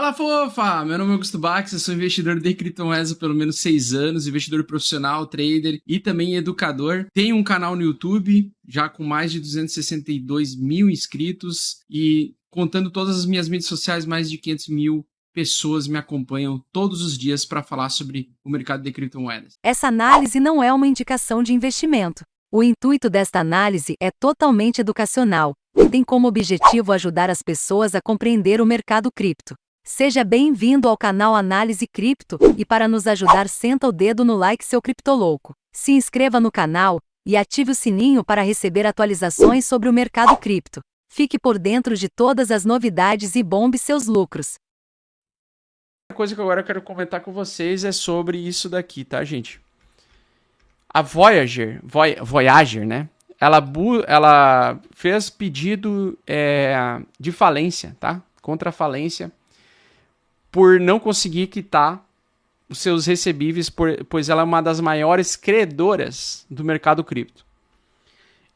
Fala, fofa! Meu nome é Augusto Bax, eu sou investidor de criptomoedas há pelo menos 6 anos, investidor profissional, trader e também educador. Tenho um canal no YouTube, já com mais de 262 mil inscritos e contando todas as minhas mídias sociais, mais de 500 mil pessoas me acompanham todos os dias para falar sobre o mercado de criptomoedas. Essa análise não é uma indicação de investimento. O intuito desta análise é totalmente educacional e tem como objetivo ajudar as pessoas a compreender o mercado cripto. Seja bem-vindo ao canal Análise Cripto e para nos ajudar senta o dedo no like seu criptolouco. Se inscreva no canal e ative o sininho para receber atualizações sobre o mercado cripto. Fique por dentro de todas as novidades e bombe seus lucros. A coisa que agora eu quero comentar com vocês é sobre isso daqui, tá, gente? A Voyager, né? Ela fez pedido de falência, tá? Contra a falência, por não conseguir quitar os seus recebíveis, pois ela é uma das maiores credoras do mercado cripto.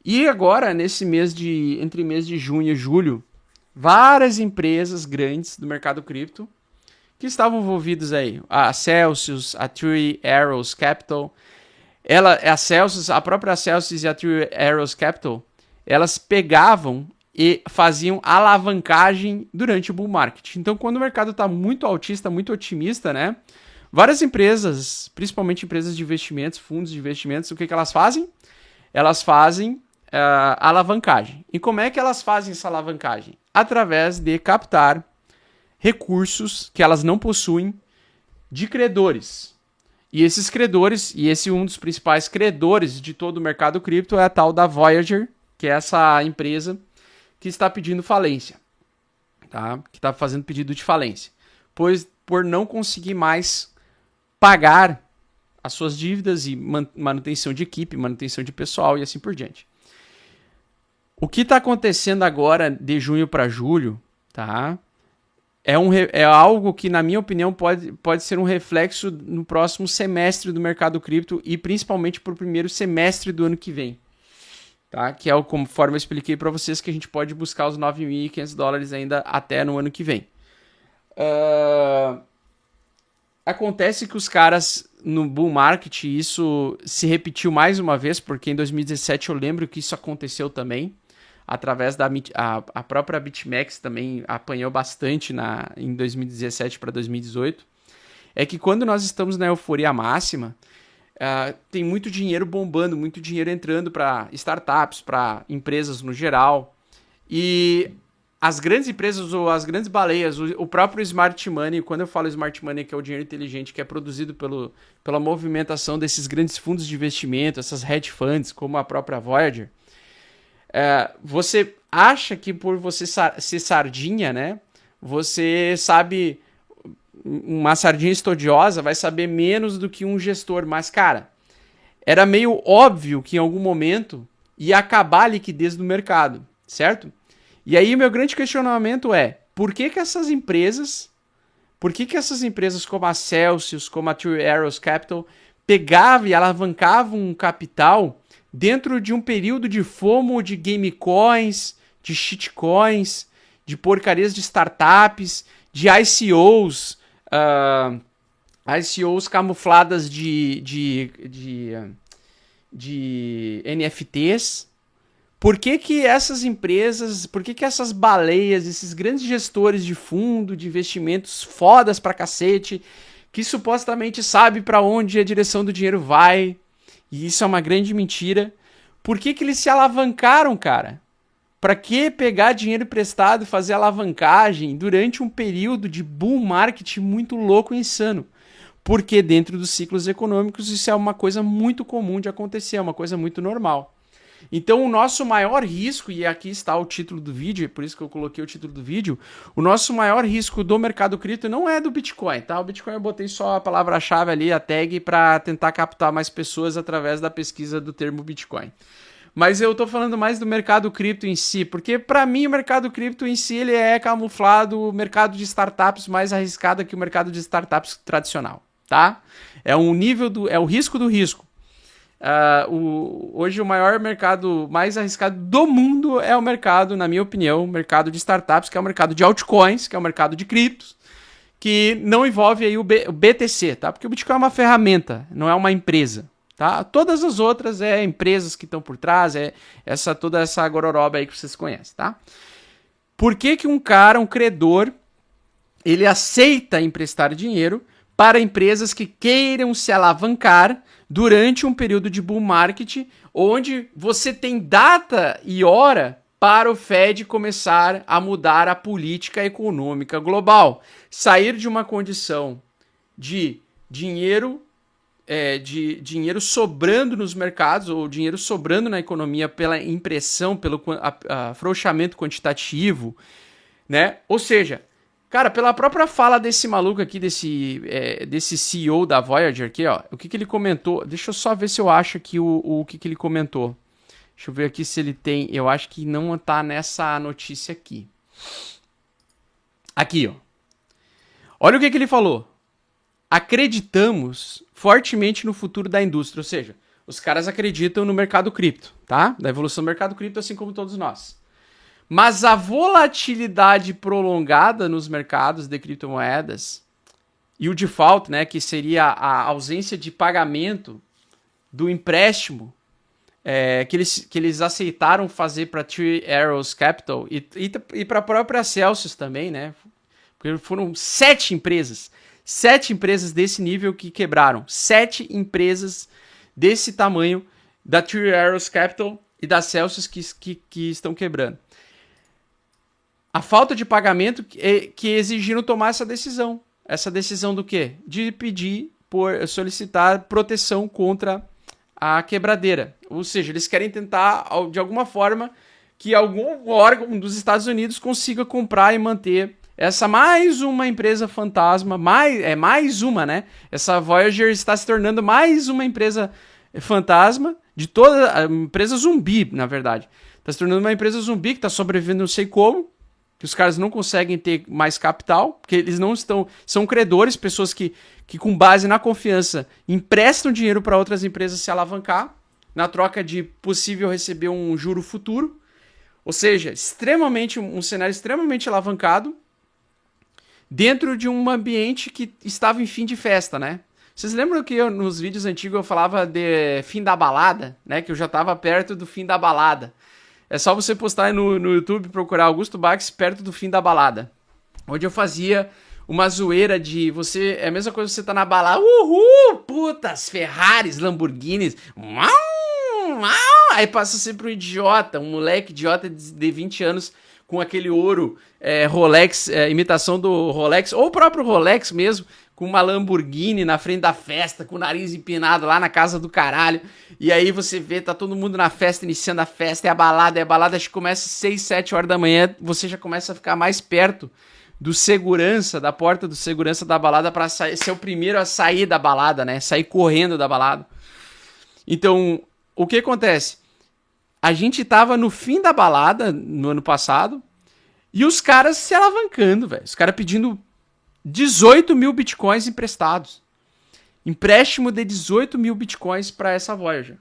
E agora, entre mês de junho e julho, várias empresas grandes do mercado cripto que estavam envolvidas aí, a Celsius, a Three Arrows Capital, a própria Celsius e a Three Arrows Capital, elas pegavam e faziam alavancagem durante o bull market. Então, quando o mercado está muito altista, muito otimista, né? Várias empresas, principalmente empresas de investimentos, fundos de investimentos, o que elas fazem? Elas fazem alavancagem. E como é que elas fazem essa alavancagem? Através de captar recursos que elas não possuem de credores. E esses credores, um dos principais credores de todo o mercado cripto é a tal da Voyager, que é essa empresa que está pedindo falência, tá? Que está fazendo pedido de falência, pois por não conseguir mais pagar as suas dívidas e manutenção de equipe, manutenção de pessoal e assim por diante. O que está acontecendo agora de junho para julho, tá? É algo que, na minha opinião, pode ser um reflexo no próximo semestre do mercado cripto e principalmente para o primeiro semestre do ano que vem. Tá? Que é conforme eu expliquei para vocês que a gente pode buscar os $9.500 ainda até no ano que vem. Acontece que os caras no bull market, isso se repetiu mais uma vez, porque em 2017 eu lembro que isso aconteceu também. Através a própria BitMEX também apanhou bastante em 2017 para 2018. É que quando nós estamos na euforia máxima, tem muito dinheiro bombando, muito dinheiro entrando para startups, para empresas no geral. E as grandes empresas ou as grandes baleias, o próprio Smart Money, quando eu falo Smart Money, que é o dinheiro inteligente, que é produzido pela movimentação desses grandes fundos de investimento, essas hedge funds, como a própria Voyager, você acha que por você ser sardinha, né? Você sabe, uma sardinha estudiosa vai saber menos do que um gestor. Mas, cara, era meio óbvio que em algum momento ia acabar a liquidez do mercado, certo? E aí o meu grande questionamento é, por que essas empresas como a Celsius, como a Three Arrows Capital, pegavam e alavancavam um capital dentro de um período de FOMO, de gamecoins, de shitcoins, de porcarias de startups, de ICOs, ICOs camufladas de NFTs? Por que essas empresas, por que essas baleias, esses grandes gestores de fundo, de investimentos fodas pra cacete, que supostamente sabe pra onde a direção do dinheiro vai, e isso é uma grande mentira, por que eles se alavancaram, cara? Pra que pegar dinheiro emprestado e fazer alavancagem durante um período de bull market muito louco e insano? Porque dentro dos ciclos econômicos isso é uma coisa muito comum de acontecer, é uma coisa muito normal. Então o nosso maior risco, e aqui está o título do vídeo, é por isso que eu coloquei o título do vídeo, o nosso maior risco do mercado cripto não é do Bitcoin, tá? O Bitcoin eu botei só a palavra-chave ali, a tag, para tentar captar mais pessoas através da pesquisa do termo Bitcoin. Mas eu tô falando mais do mercado cripto em si, porque para mim o mercado cripto em si ele é camuflado o mercado de startups mais arriscado que o mercado de startups tradicional, tá? É o risco do risco. Hoje o maior mercado mais arriscado do mundo é o mercado, na minha opinião, o mercado de startups, que é o mercado de altcoins, que é o mercado de criptos, que não envolve aí o BTC, tá? Porque o Bitcoin é uma ferramenta, não é uma empresa, tá? Todas as outras é empresas que estão por trás, toda essa gororoba aí que vocês conhecem, tá? Por que que um credor, ele aceita emprestar dinheiro para empresas que queiram se alavancar durante um período de bull market, onde você tem data e hora para o Fed começar a mudar a política econômica global? Sair de uma condição de dinheiro sobrando nos mercados, ou dinheiro sobrando na economia pela impressão, pelo afrouxamento quantitativo, né? Ou seja, cara, pela própria fala desse maluco aqui, desse CEO da Voyager aqui, ó, o que ele comentou, deixa eu só ver se eu acho aqui o que ele comentou. Deixa eu ver aqui se ele tem, eu acho que não tá nessa notícia aqui. Aqui, ó. Olha o que ele falou. Acreditamos fortemente no futuro da indústria, ou seja, os caras acreditam no mercado cripto, tá? Da evolução do mercado cripto, assim como todos nós. Mas a volatilidade prolongada nos mercados de criptomoedas e o default, né, que seria a ausência de pagamento do empréstimo que eles aceitaram fazer para Three Arrows Capital e para a própria Celsius também, né? Porque foram 7 empresas desse nível que quebraram. 7 empresas desse tamanho da Three Arrows Capital e da Celsius que estão quebrando. A falta de pagamento que exigiram tomar essa decisão. Essa decisão do quê? De solicitar proteção contra a quebradeira. Ou seja, eles querem tentar, de alguma forma, que algum órgão dos Estados Unidos consiga comprar e manter essa mais uma empresa fantasma, mais uma, né? Essa Voyager está se tornando mais uma empresa fantasma de toda a empresa zumbi, na verdade. Está se tornando uma empresa zumbi que está sobrevivendo não sei como, que os caras não conseguem ter mais capital, porque eles não estão... São credores, pessoas que com base na confiança emprestam dinheiro para outras empresas se alavancar, na troca de possível receber um juro futuro. Ou seja, um cenário extremamente alavancado dentro de um ambiente que estava em fim de festa, né? Vocês lembram que nos vídeos antigos eu falava de fim da balada, né? Que eu já estava perto do fim da balada. É só você postar no YouTube, procurar Augusto Bax perto do fim da balada. Onde eu fazia uma zoeira de você... É a mesma coisa que você tá na balada. Uhul! Putas! Ferraris, Lamborghinis. Uau, uau. Aí passa sempre um idiota, um moleque idiota de 20 anos com aquele ouro Rolex, imitação do Rolex, ou o próprio Rolex mesmo, com uma Lamborghini na frente da festa, com o nariz empinado lá na casa do caralho. E aí você vê, tá todo mundo na festa, iniciando a festa, e a balada acho que começa às 6, 7 horas da manhã, você já começa a ficar mais perto do segurança, da porta do segurança da balada para ser o primeiro a sair da balada, né? Sair correndo da balada. Então, o que acontece? A gente tava no fim da balada no ano passado e os caras se alavancando, velho. Os caras pedindo 18 mil bitcoins emprestados. Empréstimo de 18 mil bitcoins para essa Voyager,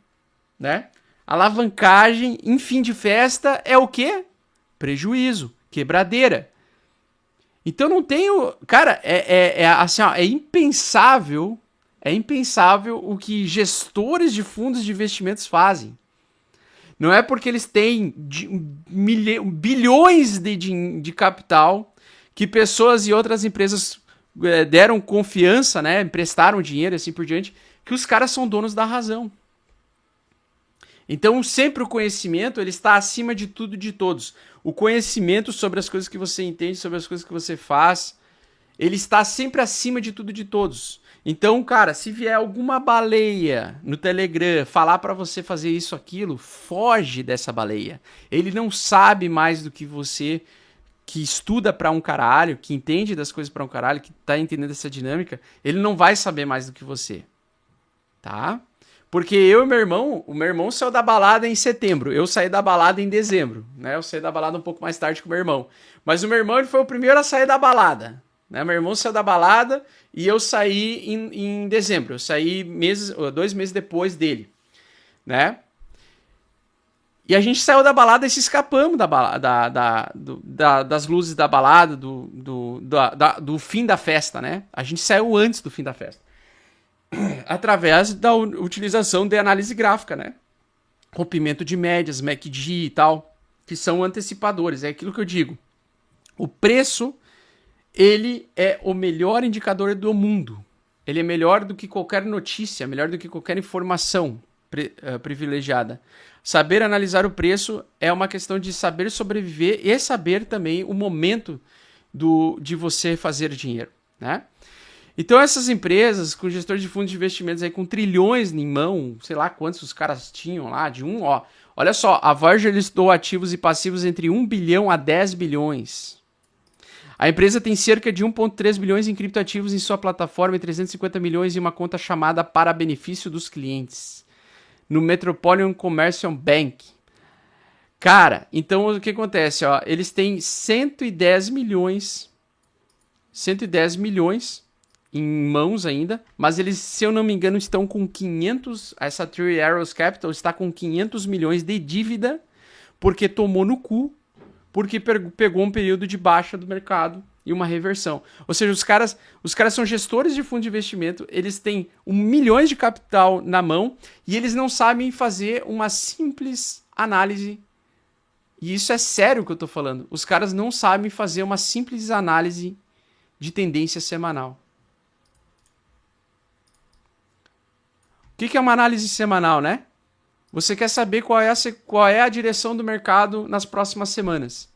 né? Alavancagem em fim de festa é o quê? Prejuízo, quebradeira. Então não tenho... Cara, assim, ó, é impensável o que gestores de fundos de investimentos fazem. Não é porque eles têm bilhões de capital que pessoas e outras empresas deram confiança, né, emprestaram dinheiro e assim por diante, que os caras são donos da razão. Então sempre o conhecimento ele está acima de tudo e de todos. O conhecimento sobre as coisas que você entende, sobre as coisas que você faz, ele está sempre acima de tudo e de todos. Então, cara, se vier alguma baleia no Telegram falar pra você fazer isso, aquilo, foge dessa baleia. Ele não sabe mais do que você, que estuda pra um caralho, que entende das coisas pra um caralho, que tá entendendo essa dinâmica, ele não vai saber mais do que você. Tá? Porque eu e o meu irmão saiu da balada em setembro, eu saí da balada em dezembro, né? Eu saí da balada um pouco mais tarde que o meu irmão. Mas o meu irmão ele foi o primeiro a sair da balada. Né? Meu irmão saiu da balada e eu saí em dezembro. Eu saí 2 meses depois dele, né? E a gente saiu da balada e se escapamos das luzes da balada, do fim da festa, né? A gente saiu antes do fim da festa. Através da utilização de análise gráfica, né? Rompimento de médias, MACD e tal, que são antecipadores. É aquilo que eu digo. O preço, ele é o melhor indicador do mundo. Ele é melhor do que qualquer notícia, melhor do que qualquer informação privilegiada. Saber analisar o preço é uma questão de saber sobreviver e saber também o momento de você fazer dinheiro, né? Então essas empresas com gestor de fundos de investimentos aí com trilhões em mão, sei lá quantos os caras tinham lá, olha só, a Voyager listou ativos e passivos entre 1 bilhão a 10 bilhões. A empresa tem cerca de 1,3 bilhões em criptoativos em sua plataforma e 350 milhões em uma conta chamada para benefício dos clientes, no Metropolitan Commercial Bank. Cara, então o que acontece? Ó, eles têm 110 milhões em mãos ainda, mas eles, se eu não me engano, estão com 500, essa Three Arrows Capital está com 500 milhões de dívida, porque tomou no cu, porque pegou um período de baixa do mercado e uma reversão. Ou seja, os caras são gestores de fundo de investimento, eles têm milhões de capital na mão e eles não sabem fazer uma simples análise. E isso é sério que eu estou falando. Os caras não sabem fazer uma simples análise de tendência semanal. O que é uma análise semanal, né? Você quer saber qual é a direção do mercado nas próximas semanas.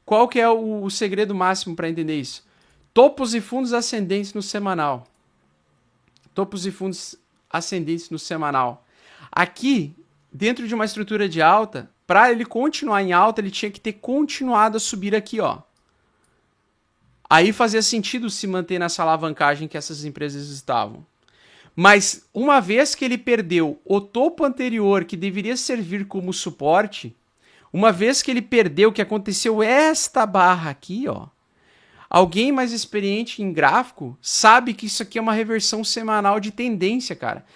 Qual que é o segredo máximo para entender isso? Topos e fundos ascendentes no semanal. Topos e fundos ascendentes no semanal. Aqui, dentro de uma estrutura de alta, para ele continuar em alta, ele tinha que ter continuado a subir aqui, ó. Aí fazia sentido se manter nessa alavancagem que essas empresas estavam. Mas uma vez que ele perdeu o topo anterior, que deveria servir como suporte, uma vez que ele perdeu, que aconteceu esta barra aqui, ó, alguém mais experiente em gráfico sabe que isso aqui é uma reversão semanal de tendência, cara.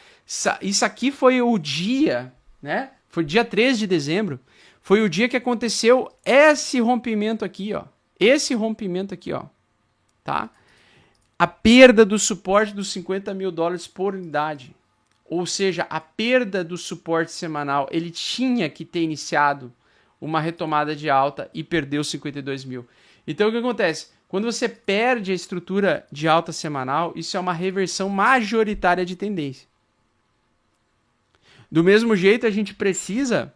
Isso aqui foi o dia, né? Foi dia 13 de dezembro. Foi o dia que aconteceu esse rompimento aqui, ó. Esse rompimento aqui, ó. Tá? A perda do suporte dos 50 mil dólares por unidade. Ou seja, a perda do suporte semanal, ele tinha que ter iniciado uma retomada de alta e perdeu 52 mil. Então o que acontece? Quando você perde a estrutura de alta semanal, isso é uma reversão majoritária de tendência. Do mesmo jeito, a gente precisa,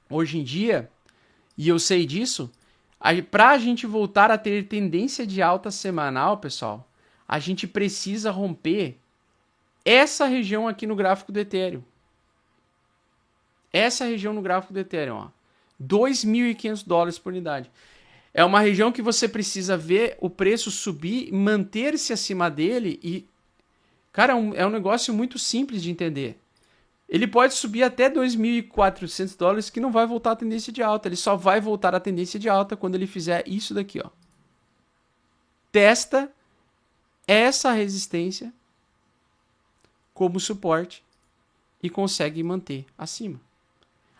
hoje em dia, e eu sei disso, para a gente voltar a ter tendência de alta semanal, pessoal, a gente precisa romper essa região aqui no gráfico do Ethereum. Essa região no gráfico do Ethereum, ó. 2.500 dólares por unidade. É uma região que você precisa ver o preço subir, manter-se acima dele e... Cara, é um negócio muito simples de entender. Ele pode subir até 2.400 dólares que não vai voltar à tendência de alta. Ele só vai voltar à tendência de alta quando ele fizer isso daqui, ó. Testa essa resistência como suporte e consegue manter acima.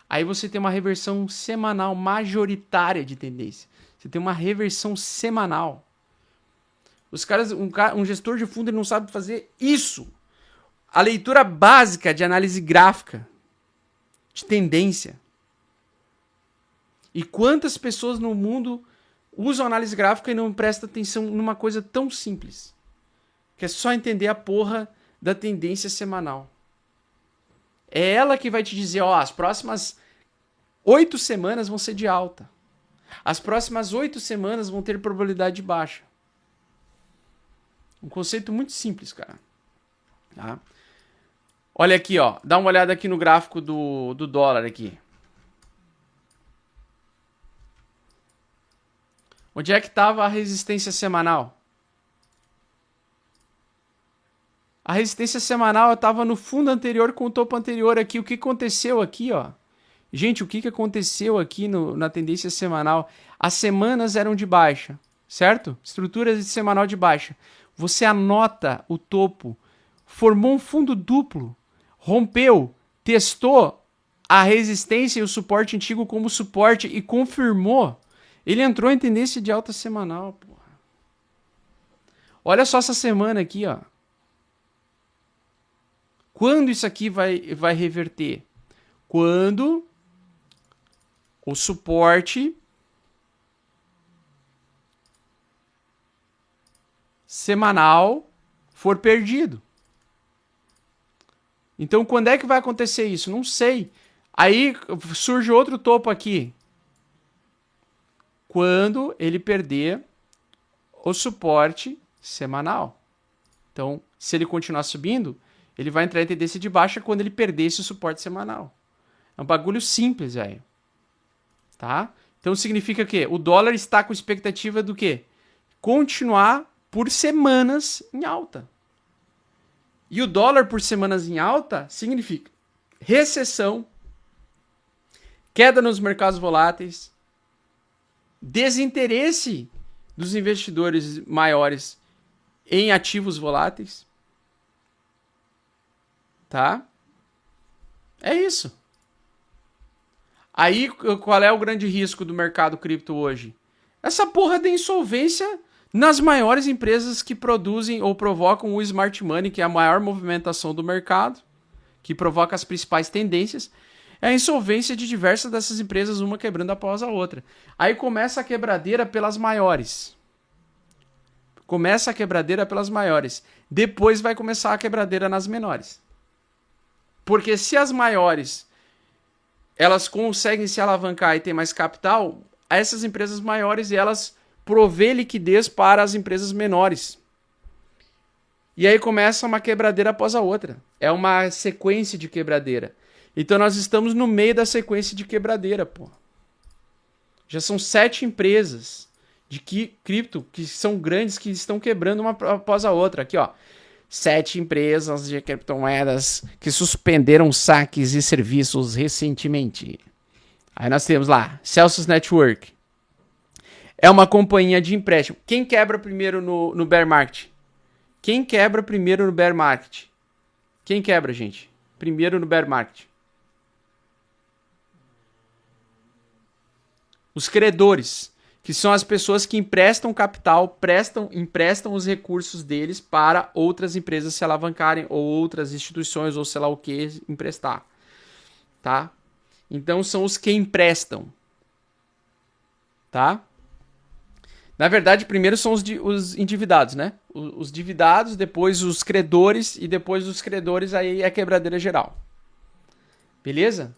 Aí você tem uma reversão semanal majoritária de tendência. Você tem uma reversão semanal. Os caras, um gestor de fundo, ele não sabe fazer isso. A leitura básica de análise gráfica de tendência. E quantas pessoas no mundo usam análise gráfica e não prestam atenção numa coisa tão simples, que é só entender a porra da tendência semanal. É ela que vai te dizer, ó, as próximas 8 semanas vão ser de alta. As próximas 8 semanas vão ter probabilidade de baixa. Um conceito muito simples, cara. Tá? Olha aqui, ó. Dá uma olhada aqui no gráfico do dólar aqui. Onde é que estava a resistência semanal? A resistência semanal estava no fundo anterior com o topo anterior aqui. O que aconteceu aqui, ó? Gente, o que aconteceu aqui na tendência semanal? As semanas eram de baixa, certo? Estrutura de semanal de baixa. Você anota o topo, formou um fundo duplo, rompeu, testou a resistência e o suporte antigo como suporte e confirmou. Ele entrou em tendência de alta semanal, porra. Olha só essa semana aqui, ó. Quando isso aqui vai reverter? Quando o suporte semanal for perdido. Então, quando é que vai acontecer isso? Não sei. Aí surge outro topo aqui. Quando ele perder o suporte semanal. Então, se ele continuar subindo, ele vai entrar em tendência de baixa quando ele perder esse suporte semanal. É um bagulho simples, velho. Tá? Então significa que o dólar está com expectativa do quê? Continuar por semanas em alta. E o dólar por semanas em alta significa recessão, queda nos mercados voláteis, desinteresse dos investidores maiores em ativos voláteis. Tá? É isso. Aí, qual é o grande risco do mercado cripto hoje? Essa porra de insolvência nas maiores empresas que produzem ou provocam o smart money, que é a maior movimentação do mercado, que provoca as principais tendências, é a insolvência de diversas dessas empresas, uma quebrando após a outra. Aí começa a quebradeira pelas maiores. Começa a quebradeira pelas maiores. Depois vai começar a quebradeira nas menores. Porque se as maiores elas conseguem se alavancar e ter mais capital, essas empresas maiores elas provê liquidez para as empresas menores. E aí começa uma quebradeira após a outra. É uma sequência de quebradeira. Então nós estamos no meio da sequência de quebradeira, pô. Já são 7 empresas de cripto que são grandes que estão quebrando uma após a outra. Aqui, ó. 7 empresas de criptomoedas que suspenderam saques e serviços recentemente. Aí nós temos lá, Celsius Network. É uma companhia de empréstimo. Quem quebra primeiro no bear market? Quem quebra primeiro no bear market? Quem quebra, gente? Primeiro no bear market. Os credores, que são as pessoas que emprestam capital, emprestam os recursos deles para outras empresas se alavancarem, ou outras instituições, ou sei lá o que, emprestar. Tá? Então são os que emprestam. Tá? Na verdade, primeiro são os endividados, né? Os endividados, depois os credores, e depois dos credores aí é a quebradeira geral. Beleza?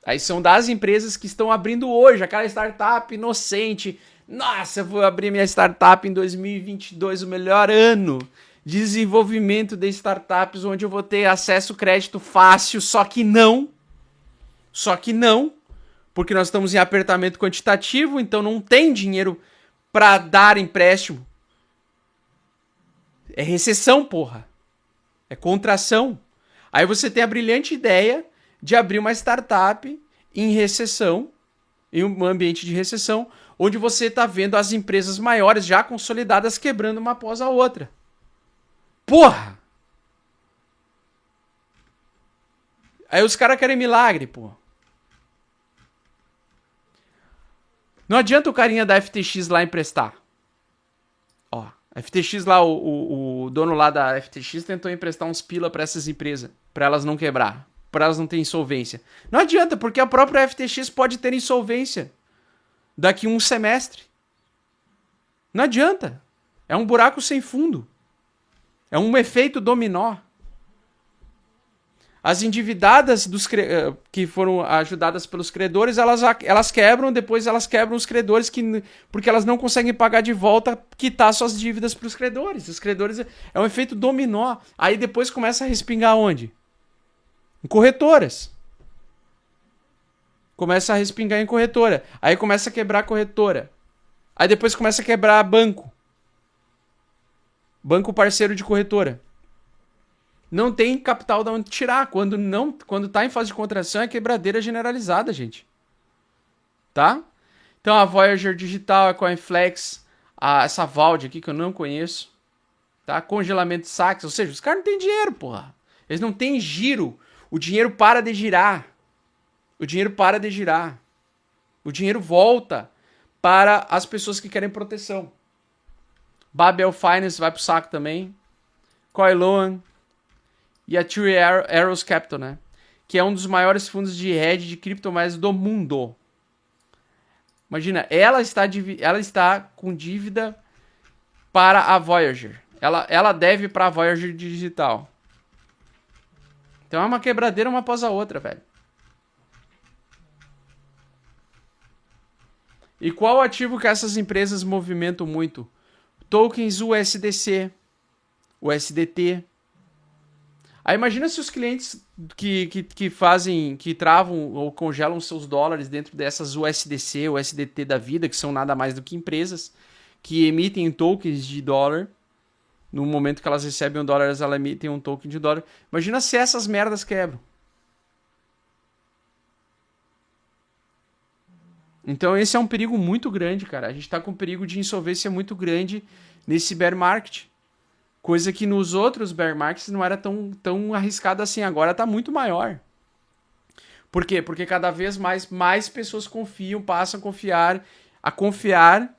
Aí são das empresas que estão abrindo hoje, aquela startup inocente. Nossa, eu vou abrir minha startup em 2022, o melhor ano de desenvolvimento de startups, onde eu vou ter acesso ao crédito fácil, só que não, porque nós estamos em apertamento quantitativo, então não tem dinheiro para dar empréstimo. É recessão, porra. É contração. Aí você tem a brilhante ideia de abrir uma startup em recessão, em um ambiente de recessão, onde você está vendo as empresas maiores já consolidadas quebrando uma após a outra. Porra! Aí os caras querem milagre, pô. Não adianta o carinha da FTX lá emprestar. Ó, a FTX lá, o dono lá da FTX tentou emprestar uns pila para essas empresas, para elas não quebrar, para elas não terem insolvência. Não adianta, porque a própria FTX pode ter insolvência daqui um semestre. Não adianta. É um buraco sem fundo. É um efeito dominó. As endividadas que foram ajudadas pelos credores, elas quebram, depois elas quebram os credores porque elas não conseguem pagar de volta, quitar suas dívidas para os credores. Os credores é um efeito dominó. Aí depois começa a respingar onde? Em corretoras. Começa a respingar em corretora. Aí começa a quebrar a corretora. Aí depois começa a quebrar banco. Banco parceiro de corretora. Não tem capital de onde tirar. Quando tá em fase de contração, é quebradeira generalizada, gente. Tá? Então a Voyager Digital, a Coinflex, essa Valde aqui que eu não conheço. Tá? Congelamento de saques. Ou seja, os caras não têm dinheiro, porra. Eles não têm giro. O dinheiro para de girar. O dinheiro para de girar. O dinheiro volta para as pessoas que querem proteção. Babel Finance vai pro saco também. Coiloan e a Three Arrows Capital, né? Que é um dos maiores fundos de hedge de criptomoedas do mundo. Imagina, ela está com dívida para a Voyager. Ela deve para a Voyager Digital. Então é uma quebradeira uma após a outra, velho. E qual ativo que essas empresas movimentam muito? Tokens USDC, USDT. Aí imagina se os clientes que travam ou congelam seus dólares dentro dessas USDC, USDT da vida, que são nada mais do que empresas que emitem tokens de dólar. No momento que elas recebem um dólar, elas emitem um token de dólar. Imagina se essas merdas quebram. Então esse é um perigo muito grande, cara. A gente tá com um perigo de insolvência muito grande nesse bear market. Coisa que nos outros bear markets não era tão arriscado assim. Agora tá muito maior. Por quê? Porque cada vez mais pessoas passam a confiar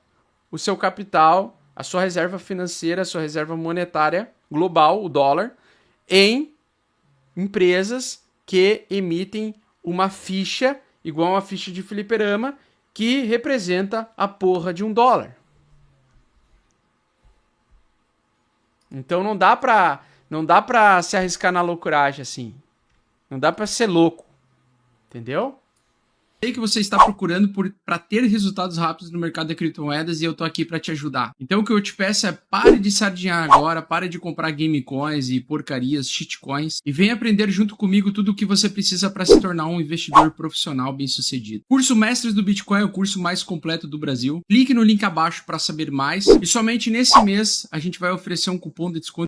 o seu capital, a sua reserva financeira, a sua reserva monetária global, o dólar, em empresas que emitem uma ficha, igual uma ficha de fliperama, que representa a porra de $1. Então não dá pra se arriscar na loucuragem assim. Não dá pra ser louco. Entendeu? Sei que você está procurando para ter resultados rápidos no mercado de criptomoedas e eu tô aqui para te ajudar. Então o que eu te peço é pare de sardinhar agora, pare de comprar game coins e porcarias, shitcoins e venha aprender junto comigo tudo o que você precisa para se tornar um investidor profissional bem-sucedido. Curso Mestres do Bitcoin é o curso mais completo do Brasil. Clique no link abaixo para saber mais e somente nesse mês a gente vai oferecer um cupom de desconto